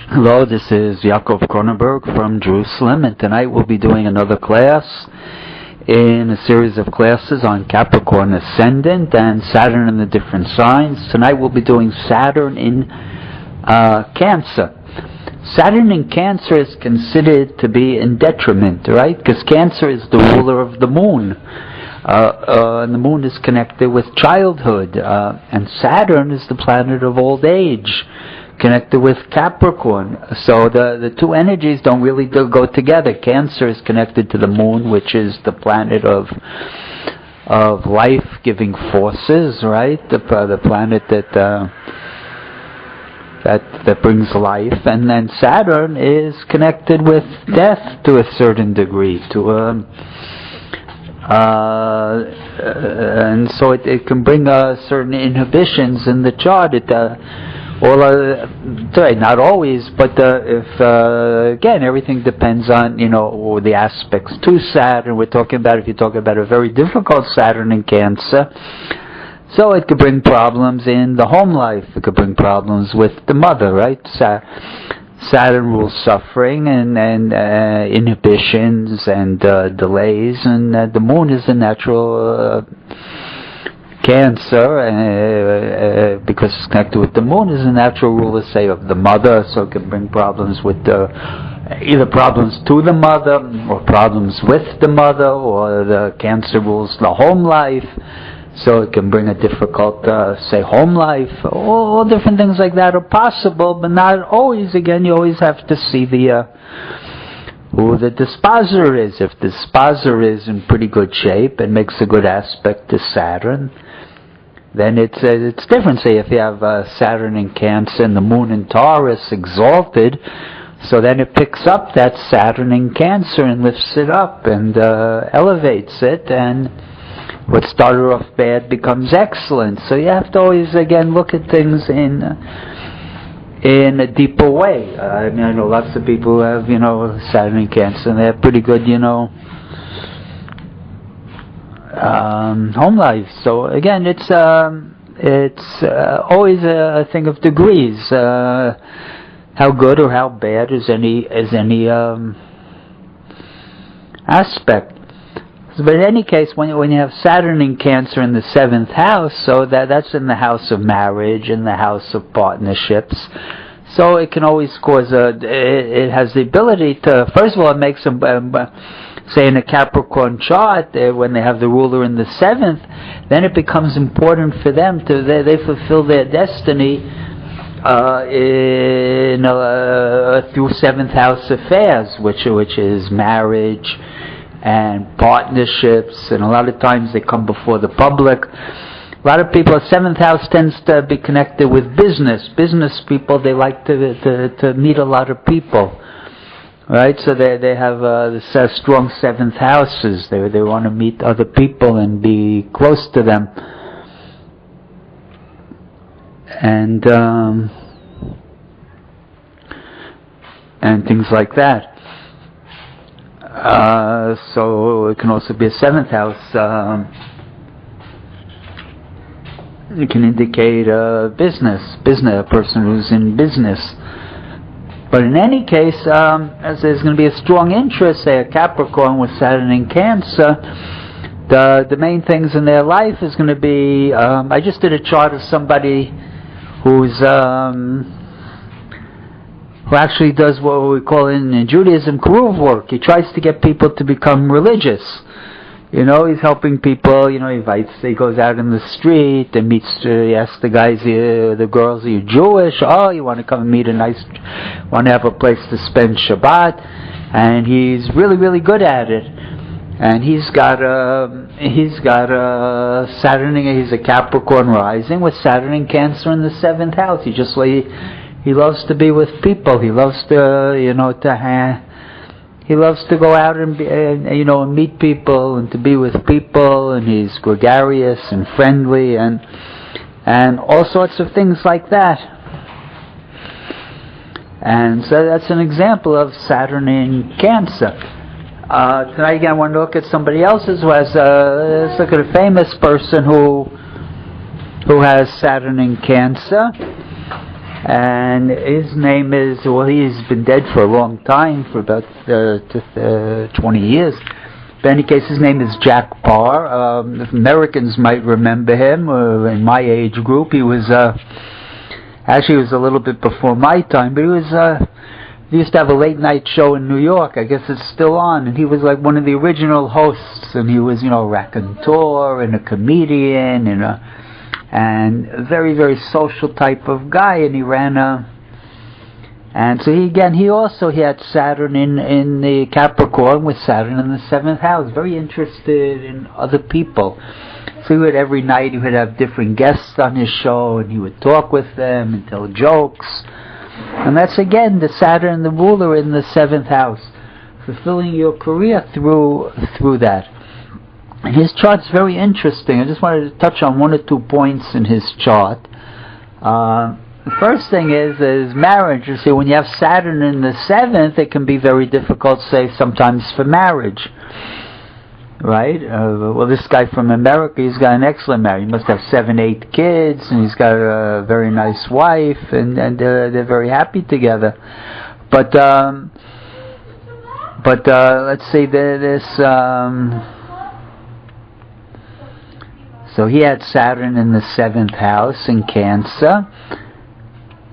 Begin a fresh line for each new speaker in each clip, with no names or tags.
Hello, this is Yaakov Kronenberg from Jerusalem, and tonight we'll be doing another class in a series of classes on Capricorn ascendant and Saturn in the different signs. Tonight we'll be doing Saturn in Cancer. Saturn in Cancer is considered to be in detriment, right? Because Cancer is the ruler of the moon. And the moon is connected with childhood, and Saturn is the planet of old age, connected with Capricorn. So the two energies don't really go together. Cancer is connected to the moon, which is the planet of life-giving forces, right? The planet that brings life, and then Saturn is connected with death to a certain degree, and so it can bring certain inhibitions in the chart. Not always, but if again, everything depends on the aspects to Saturn. We're talking about, if you're talking about a very difficult Saturn in Cancer, so it could bring problems in the home life. It could bring problems with the mother, right? Saturn rules suffering and inhibitions and delays, and the moon is a natural Cancer, because it's connected with the moon, is a natural ruler, say, of the mother, so it can bring problems with either problems to the mother or problems with the mother, or the Cancer rules the home life, so it can bring a difficult, say, home life. All different things like that are possible, but not always. Again, you always have to see who the disposer is. If the disposer is in pretty good shape and makes a good aspect to Saturn, then it's different. Say if you have Saturn in Cancer and the moon in Taurus exalted, so then it picks up that Saturn in Cancer and lifts it up and elevates it, and what started off bad becomes excellent. So you have to always, again, look at things in a deeper way. I know lots of people who have, Saturn in Cancer, and they have pretty good, home life. So again, it's always a thing of degrees. How good or how bad is any aspect. But in any case, when you have Saturn in Cancer in the 7th house, so that's in the house of marriage, in the house of partnerships, so it can always cause it has the ability to, first of all, it makes them, say in a Capricorn chart, when they have the ruler in the 7th, then it becomes important for them they fulfill their destiny through 7th house affairs, which is marriage and partnerships, and a lot of times they come before the public. A lot of people, 7th house tends to be connected with business. Business people, they like to meet a lot of people, right? So they have strong 7th houses. They want to meet other people and be close to them, and things like that. So it can also be a 7th house. It can indicate business, a person who's in business. But in any case, as there's going to be a strong interest, say a Capricorn with Saturn in Cancer, the main things in their life is going to be, I just did a chart of somebody who's who actually does what we call in Judaism Kuruv work. He tries to get people to become religious. He's helping people. He goes out in the street and meets. He asks the guys, the girls, "Are you Jewish? Oh, you want to come and want to have a place to spend Shabbat?" And he's really, really good at it. And he's got Saturn. He's a Capricorn rising with Saturn in Cancer in the 7th house. He loves to be with people. He loves to, he loves to go out and and meet people and to be with people. And he's gregarious and friendly and all sorts of things like that. And so that's an example of Saturn in Cancer. Tonight again, I want to look at somebody else's who has. Let's look at a famous person who has Saturn in Cancer. And his name is, well, he's been dead for a long time, for about 20 years. But in any case, his name is Jack Parr. Americans might remember him. In my age group, he was, actually he was a little bit before my time, but he used to have a late night show in New York. I guess it's still on. And he was like one of the original hosts. And he was, a raconteur and a comedian and a very, very social type of guy. And he ran and so he had Saturn in the Capricorn, with Saturn in the 7th house. Very interested in other people. So every night he would have different guests on his show, and he would talk with them and tell jokes. And that's again the Saturn, the ruler, in the 7th house, fulfilling your career through that. And his chart's very interesting. I just wanted to touch on one or two points in his chart. The first thing is marriage. You see, when you have Saturn in the 7th, it can be very difficult, say, sometimes for marriage. Right? Well, this guy from America, he's got an excellent marriage. He must have 7, 8 kids, and he's got a very nice wife, and they're very happy together. But let's say this. So he had Saturn in the 7th house in Cancer.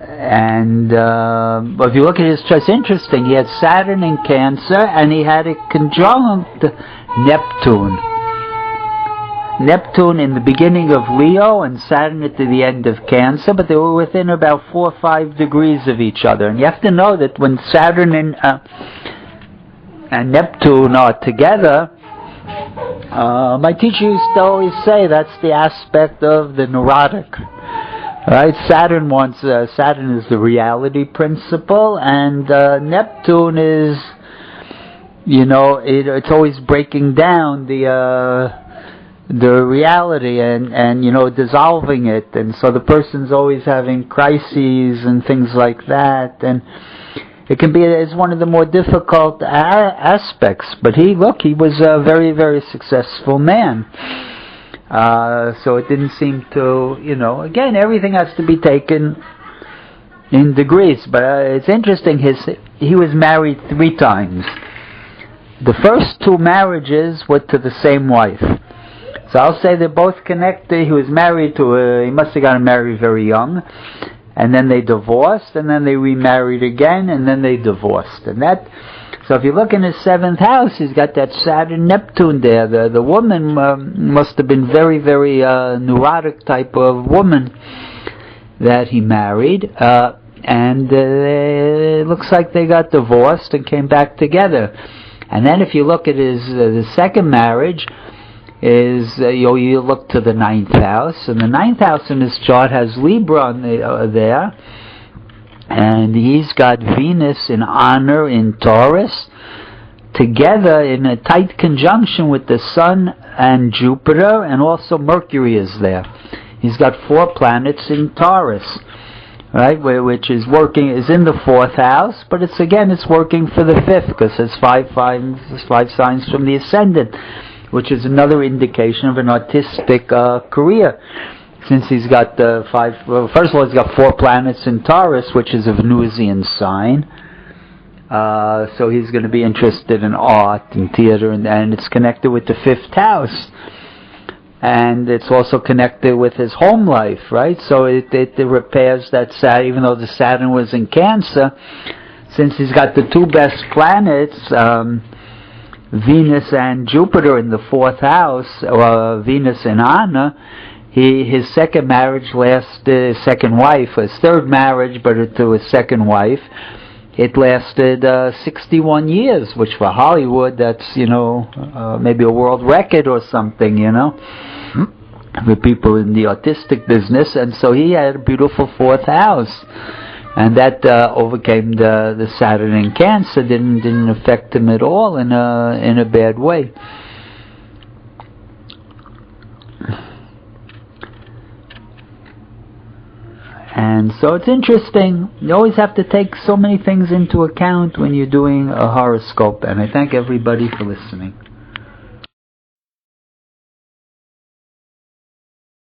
And but if you look at his chart, it's interesting. He had Saturn in Cancer, and he had it conjunct Neptune. Neptune in the beginning of Leo, and Saturn at the end of Cancer, but they were within about 4 or 5 degrees of each other. And you have to know that when Saturn and Neptune are together, my teacher used to always say that's the aspect of the neurotic. Right, Saturn is the reality principle, and Neptune is, it's always breaking down the reality and dissolving it, and so the person's always having crises and things like that, and it can be as one of the more difficult aspects. But he was a very, very successful man. So it didn't seem to, again, everything has to be taken in degrees. But it's interesting, he was married 3 times. The first 2 marriages were to the same wife. So I'll say they're both connected. He was married he must have gotten married very young. And then they divorced, and then they remarried again, and then they divorced. So if you look in his 7th house, he's got that Saturn-Neptune there. The woman must have been very, very neurotic type of woman that he married. And it looks like they got divorced and came back together. And then if you look at the second marriage, you look to the 9th house. And the 9th house in his chart has Libra there. And he's got Venus in honor in Taurus, together in a tight conjunction with the Sun and Jupiter, and also Mercury is there. He's got 4 planets in Taurus, right, which is in the 4th house, but it's working for the 5th, because it's 5 signs from the ascendant, which is another indication of an artistic career. Since he's got first of all, he's got 4 planets in Taurus, which is a Venusian sign. So he's going to be interested in art and theater, and it's connected with the 5th house. And it's also connected with his home life, right? So it repairs that Saturn, even though the Saturn was in Cancer, since he's got the 2 best planets, Venus and Jupiter in the 4th house, Venus in honor, his second marriage lasted, second wife, his third marriage, but to his second wife, it lasted 61 years, which for Hollywood, that's, maybe a world record or something, for people in the artistic business. And so he had a beautiful 4th house. And that overcame the Saturn in Cancer, didn't affect him at all in a bad way. And so it's interesting. You always have to take so many things into account when you're doing a horoscope. And I thank everybody for listening.